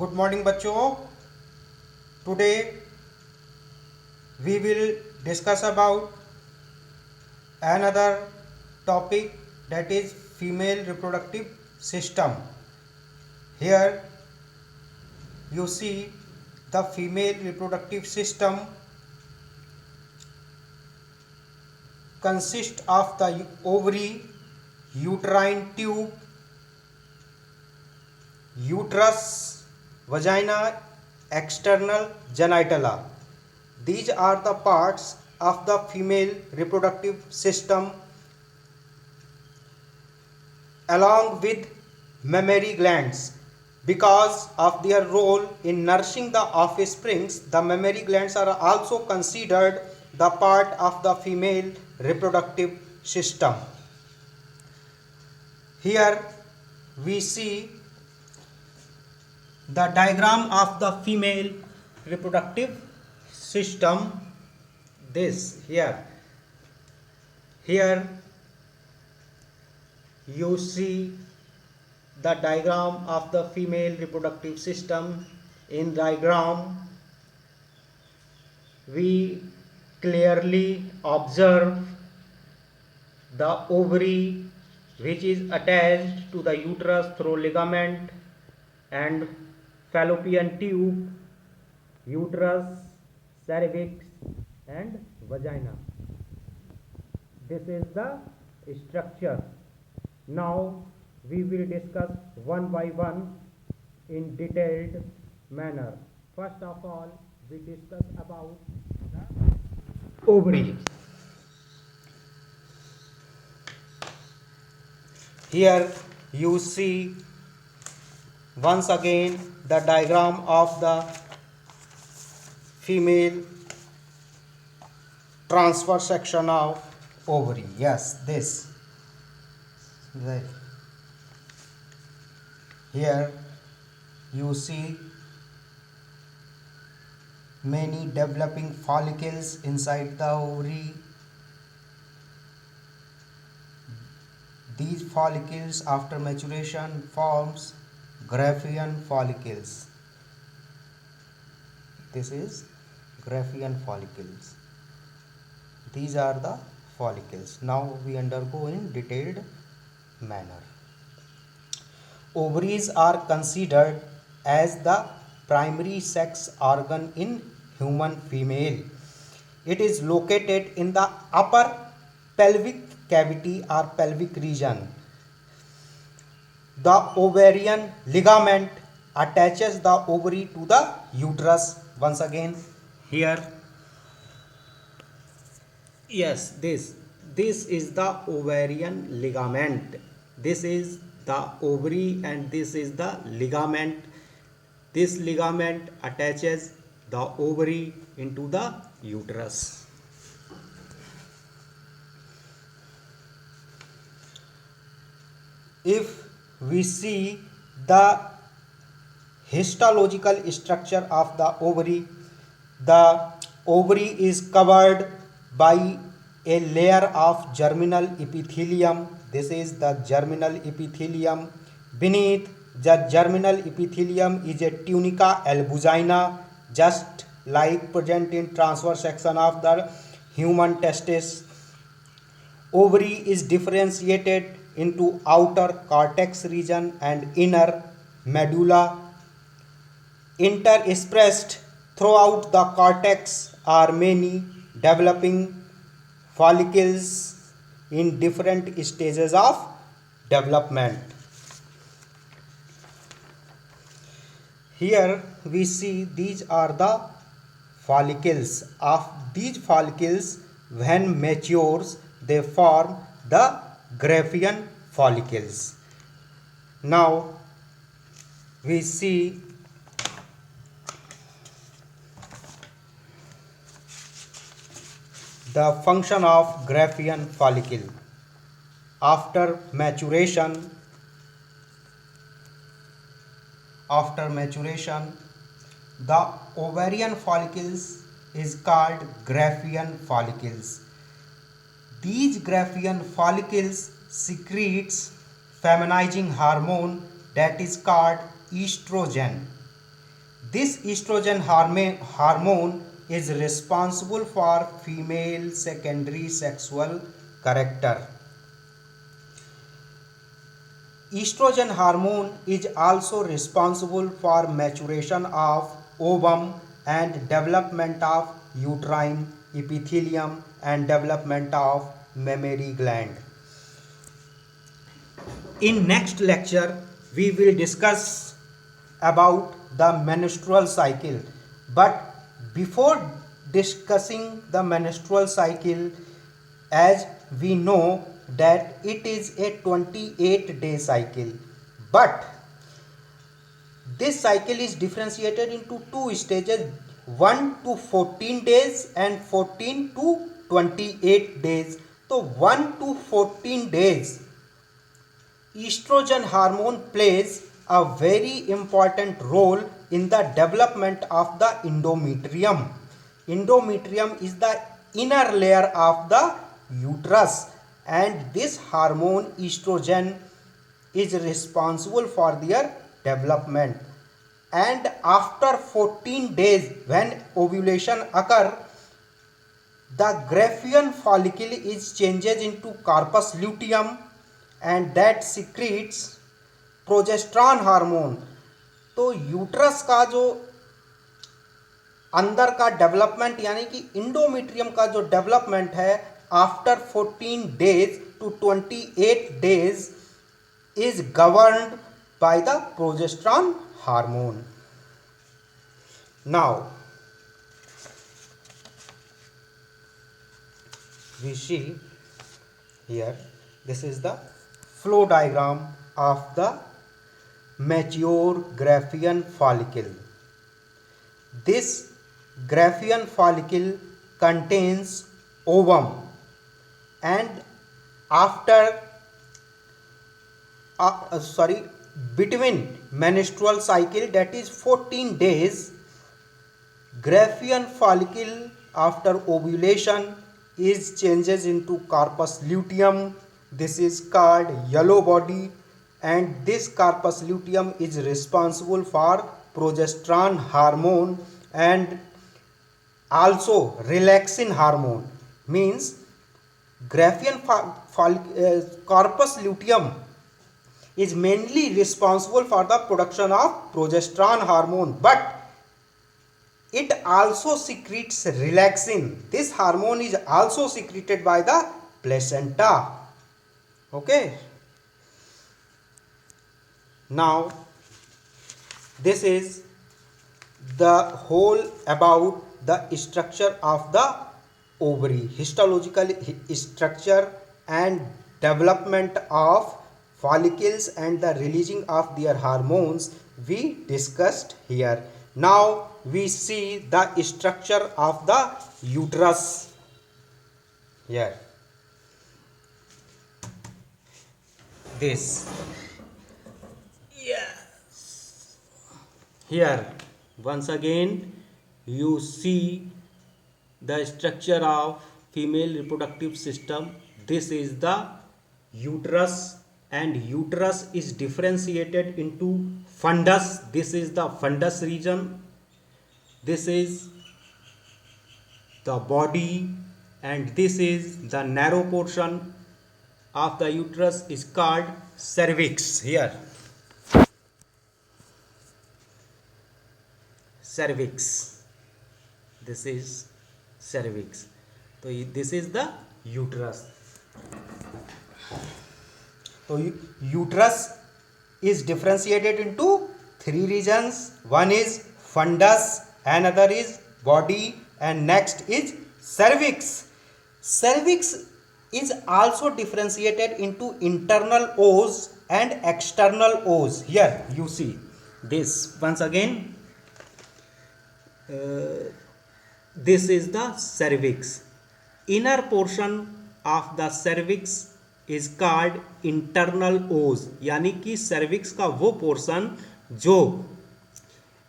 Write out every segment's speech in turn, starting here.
Good morning बच्चों। Today we will discuss about another topic, that is female reproductive system. Here you see the female reproductive system consists of the ovary, uterine tube, uterus, vagina, external genitalia. These are the parts of the female reproductive system along with mammary glands. Because of their role in nourishing the offsprings, the mammary glands are also considered the part of the female reproductive system. Here we see the diagram of the female reproductive system. This here you see the diagram of the female reproductive system. In diagram we clearly observe the ovary, which is attached to the uterus through ligament, and fallopian tube, uterus, cervix and vagina. This is the structure. Now we will discuss one by one in detailed manner. First of all, we discuss about the ovary. Here you see once again the diagram of the female transverse section of ovary. Yes, this. Right. Here you see many developing follicles inside the ovary. These follicles after maturation forms Graafian follicles. This is Graafian follicles. These are the follicles. Now we undergo in detailed manner. Ovaries are considered as the primary sex organ in human female. It is located in the upper pelvic cavity or pelvic region. The ovarian ligament attaches the ovary to the uterus. Once again here, yes, this is the ovarian ligament. This is the ovary and this is the ligament. This ligament attaches the ovary into the uterus. If we see the histological structure of the ovary is covered by a layer of germinal epithelium. This is the germinal epithelium. Beneath the germinal epithelium is a tunica albuginea, just like present in transverse section of the human testis. Ovary is differentiated into outer cortex region and inner medulla. Interspersed throughout the cortex are many developing follicles in different stages of development. Here we see these are the follicles. Of these follicles, when matures, they form the Graafian follicles. Now we see the function of Graafian follicle. After maturation, the ovarian follicles is called Graafian follicles. These Graafian follicles secretes feminizing hormone that is called estrogen. This estrogen hormone is responsible for female secondary sexual character. Estrogen hormone is also responsible for maturation of ovum and development of uterine epithelium and development of mammary gland. In next lecture, we will discuss about the menstrual cycle. But before discussing the menstrual cycle, as we know that it is a 28-day cycle, but this cycle is differentiated into two stages, 1 to 14 days and 14 to 28 days. So 1 to 14 days estrogen hormone plays a very important role in the development of the endometrium. Endometrium is the inner layer of the uterus, and this hormone estrogen is responsible for their development. And after 14 days, when ovulation occurs, the Graafian follicle is changes into corpus luteum, and that secretes progesterone hormone. तो uterus का जो अंदर का development यानी कि endometrium का जो development है after 14 days to 28 days is governed by the progesterone hormone. Now we see here, this is the flow diagram of the mature Graafian follicle. This Graafian follicle contains ovum, and after between menstrual cycle, that is 14 days, Graafian follicle after ovulation is changes into corpus luteum. This is called yellow body, and this corpus luteum is responsible for progesterone hormone and also relaxin hormone. Means Graafian corpus luteum is mainly responsible for the production of progesterone hormone, but it also secretes relaxin. This hormone is also secreted by the placenta. Okay. Now this is the whole about the structure of the ovary, histological structure and development of follicles and the releasing of their hormones we discussed here. Now we see the structure of the uterus here. This, yes, here once again you see the structure of female reproductive system. This is the uterus, and uterus is differentiated into fundus. This is the fundus region. This is the body, and this is the narrow portion of the uterus is called cervix. Here cervix, this is cervix. So this is the uterus. So uterus is differentiated into three regions. One is fundus, another is body, and next is cervix. Cervix is also differentiated into internal os and external os. Here you see this once again. This is the cervix. Inner portion of the cervix is called internal os, यानी कि cervix का वो portion जो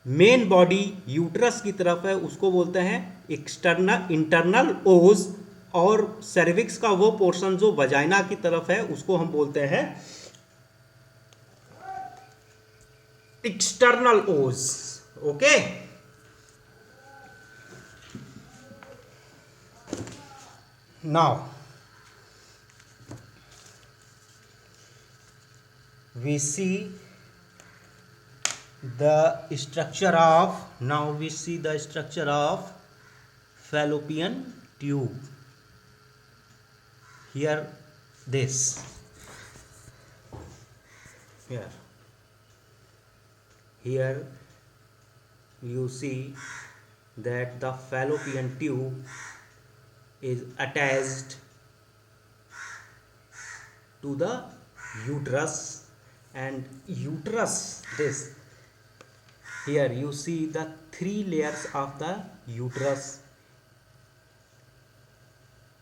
main body uterus की तरफ है उसको बोलते हैं इंटरनल ओज, और सर्विक्स का वो पोर्शन जो वजाइना की तरफ है उसको हम बोलते हैं एक्सटर्नल ओज. Okay. Now we see the structure of fallopian tube. Here, this here here you see that the fallopian tube is attached to the uterus, and uterus, this here you see the three layers of the uterus.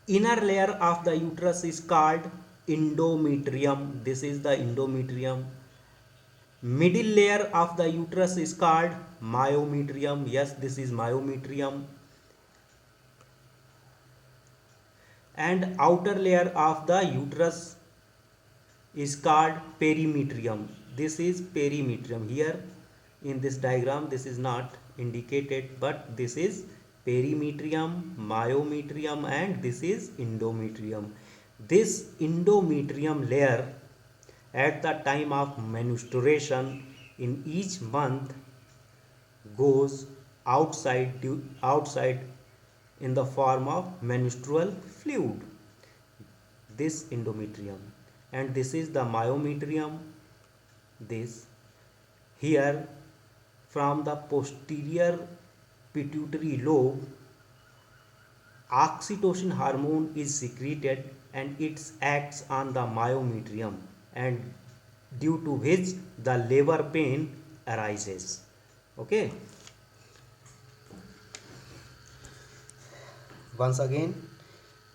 Inner layer of the uterus is called endometrium. This is the endometrium. Middle layer of the uterus is called myometrium. Yes, this is myometrium. And outer layer of the uterus is called perimetrium. This is perimetrium. Here in this diagram this is not indicated, but this is perimetrium, myometrium, and this is endometrium. This endometrium layer at the time of menstruation in each month goes outside in the form of menstrual fluid, this endometrium. And this is the myometrium. This here from the posterior pituitary lobe, oxytocin hormone is secreted and it acts on the myometrium, and due to which the labor pain arises. Okay. Once again,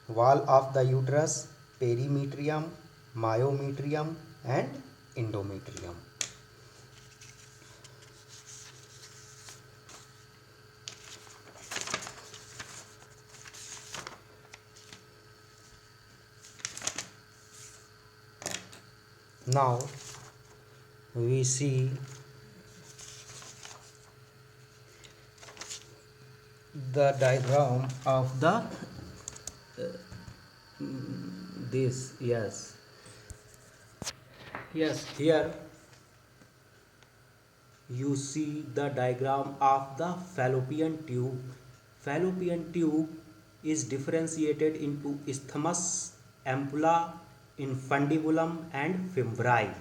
wall of the uterus, perimetrium, myometrium, and endometrium. Now we see the diagram of the this. Yes, here you see the diagram of the fallopian tube. Fallopian tube is differentiated into isthmus, ampulla, infundibulum, and fimbriae.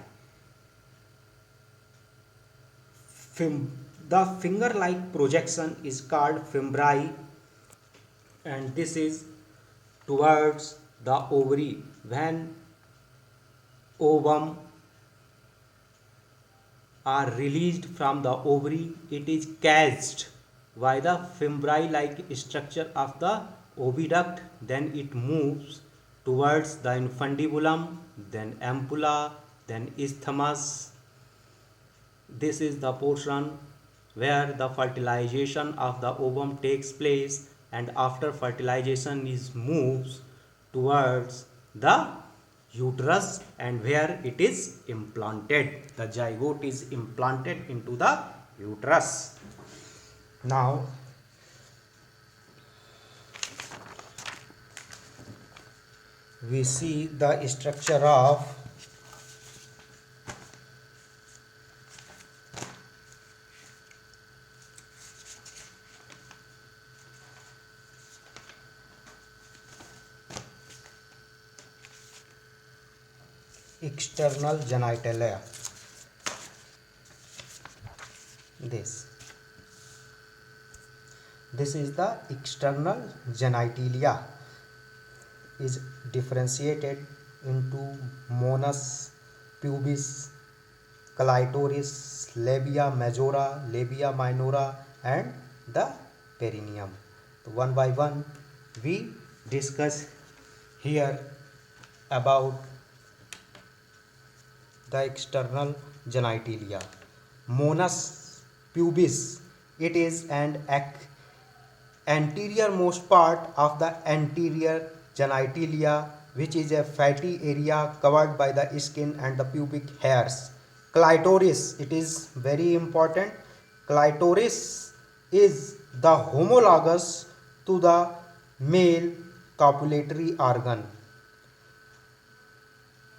The finger-like projection is called fimbriae, and this is towards the ovary. When ovum are released from the ovary, it is catched by the fimbriae-like structure of the oviduct. Then it moves towards the infundibulum, then ampulla, then isthmus. This is the portion where the fertilization of the ovum takes place, and after fertilization is moves towards the uterus, and where it is implanted. The zygote is implanted into the uterus. Now we see the structure of external genitalia. This is the external genitalia, is differentiated into mons, pubis, clitoris, labia majora, labia minora, and the perineum. So one by one we discuss here about the external genitalia. Mons pubis, it is an anterior most part of the anterior genitalia, which is a fatty area covered by the skin and the pubic hairs. Clitoris, it is very important. Clitoris is the homologous to the male copulatory organ.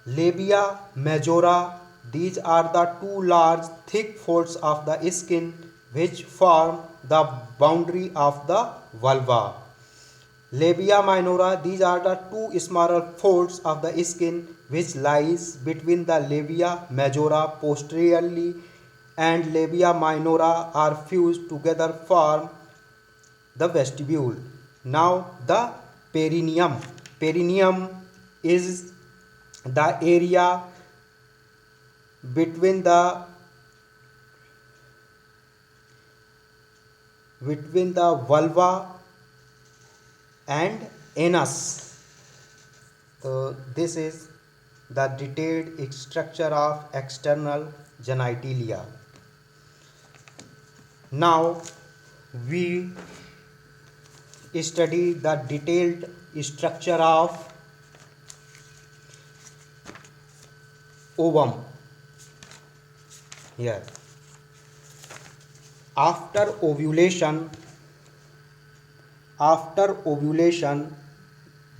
Labia majora, these are the two large thick folds of the skin which form the boundary of the vulva. Labia minora, these are the two smaller folds of the skin which lies between the labia majora posteriorly and labia minora are fused together form the vestibule. Now the perineum. Perineum is the area between the vulva and anus. So this is the detailed structure of external genitalia. Now we study the detailed structure of ovum. Here, after ovulation,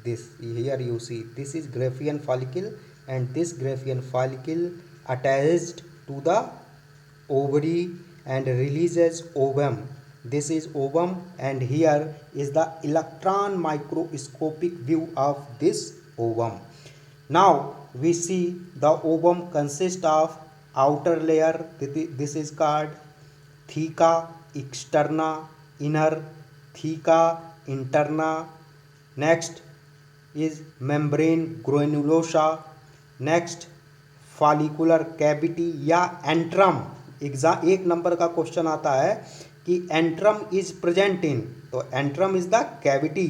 this here you see this is Graafian follicle, and this Graafian follicle attached to the ovary and releases ovum. This is ovum, and here is the electron microscopic view of this ovum. Now we see the ovum consists of outer layer, this is called theca externa, inner theca interna. Next is membrane granulosa. Next follicular cavity या antrum. एक number का question आता है कि antrum is present in, तो antrum is the cavity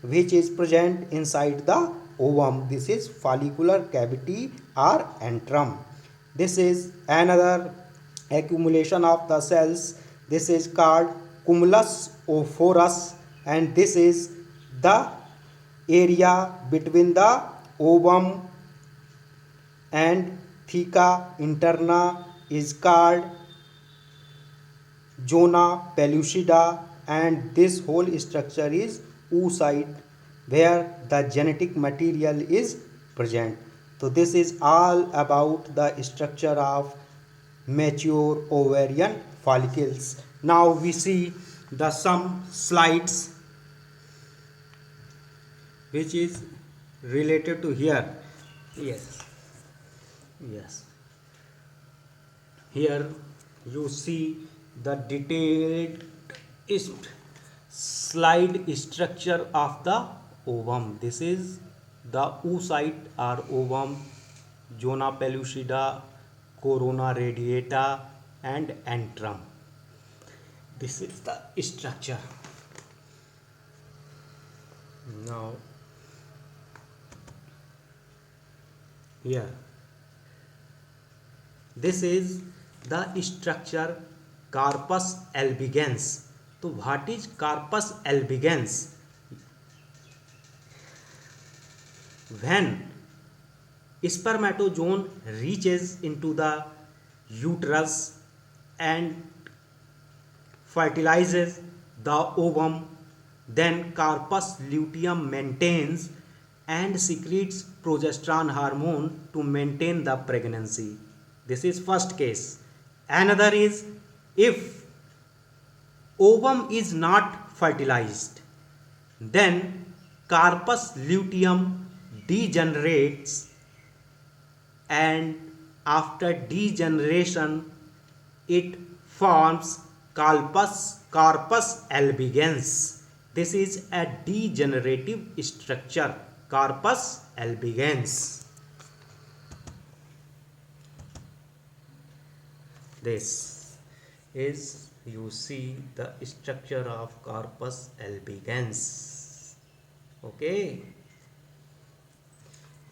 which is present inside the ovum. This is follicular cavity or antrum. This is another accumulation of the cells. This is called cumulus ophorus, and this is the area between the ovum and theca interna is called zona pellucida, and this whole structure is oocyte where the genetic material is present. So this is all about the structure of mature ovarian follicles. Now we see the some slides which is related to here. Yes, here you see the detailed slide structure of the ovum. This is the oocyte or ovum, zona pellucida, corona radiata, and antrum. This is the structure. Now here, this is the structure corpus albigans. So what is corpus albigans? When spermatozoon reaches into the uterus and fertilizes the ovum, then corpus luteum maintains and secretes progesterone hormone to maintain the pregnancy. This is first case. Another is if ovum is not fertilized, then corpus luteum degenerates, and after degeneration it forms corpus albigans. This is a degenerative structure, corpus albigans. This is, you see the structure of corpus albigans. Okay.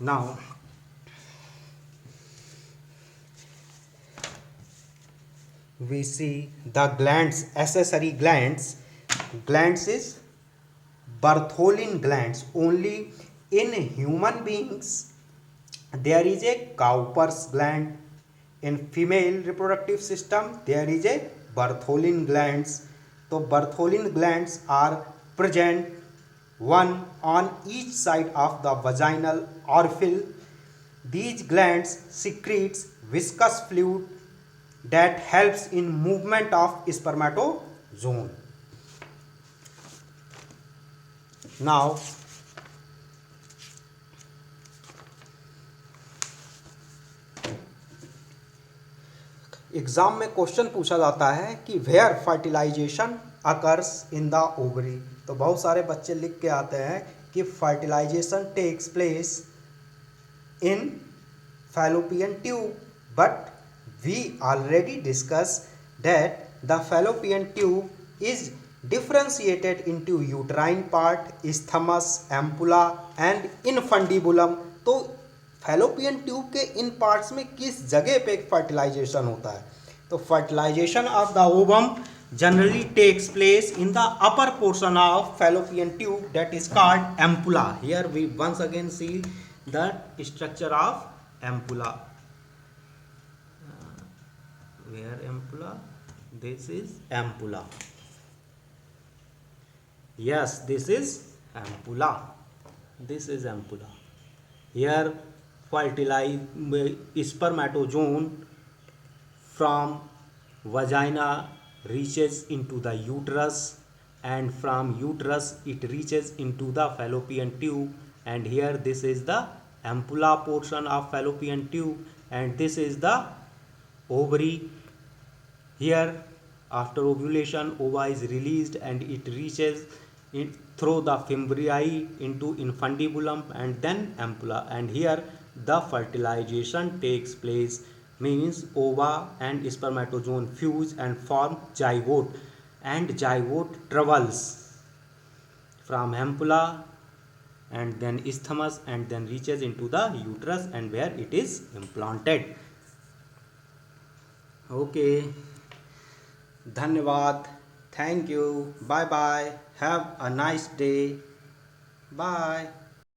Now we see the glands, accessory glands. Glands is Bartholin glands. Only in human beings there is a Cowper's gland. In female reproductive system there is a Bartholin glands. So Bartholin glands are present one on each side of the vaginal orifice. These glands secretes viscous fluid that helps in movement of spermatozoon. Now exam में question पूछा जाता है कि where fertilisation occurs in the ovary. तो बहुत सारे बच्चे लिख के आते हैं कि fertilisation takes place in fallopian tube, but we already discussed that the fallopian tube is differentiated into uterine part, isthmus, ampulla and infundibulum। तो फैलोपियन ट्यूब के इन पार्ट्स में किस जगह पे फर्टिलाइजेशन होता है? तो fertilisation of the ovum generally takes place in the upper portion of fallopian tube, that is called ampulla. Here we once again see the structure of ampulla. Where ampulla? This is ampulla. Yes, this is ampulla. This is ampulla. Here spermatozoon from vagina reaches into the uterus, and from uterus it reaches into the fallopian tube, and here this is the ampulla portion of fallopian tube, and this is the ovary. Here after ovulation ova is released and it reaches through the fimbriae into infundibulum and then ampulla, and here the fertilization takes place, means ova and spermatozoon fuse and form zygote, and zygote travels from ampulla and then isthmus and then reaches into the uterus, and where it is implanted. Okay, धन्यवाद, thank you, bye bye, have a nice day, bye.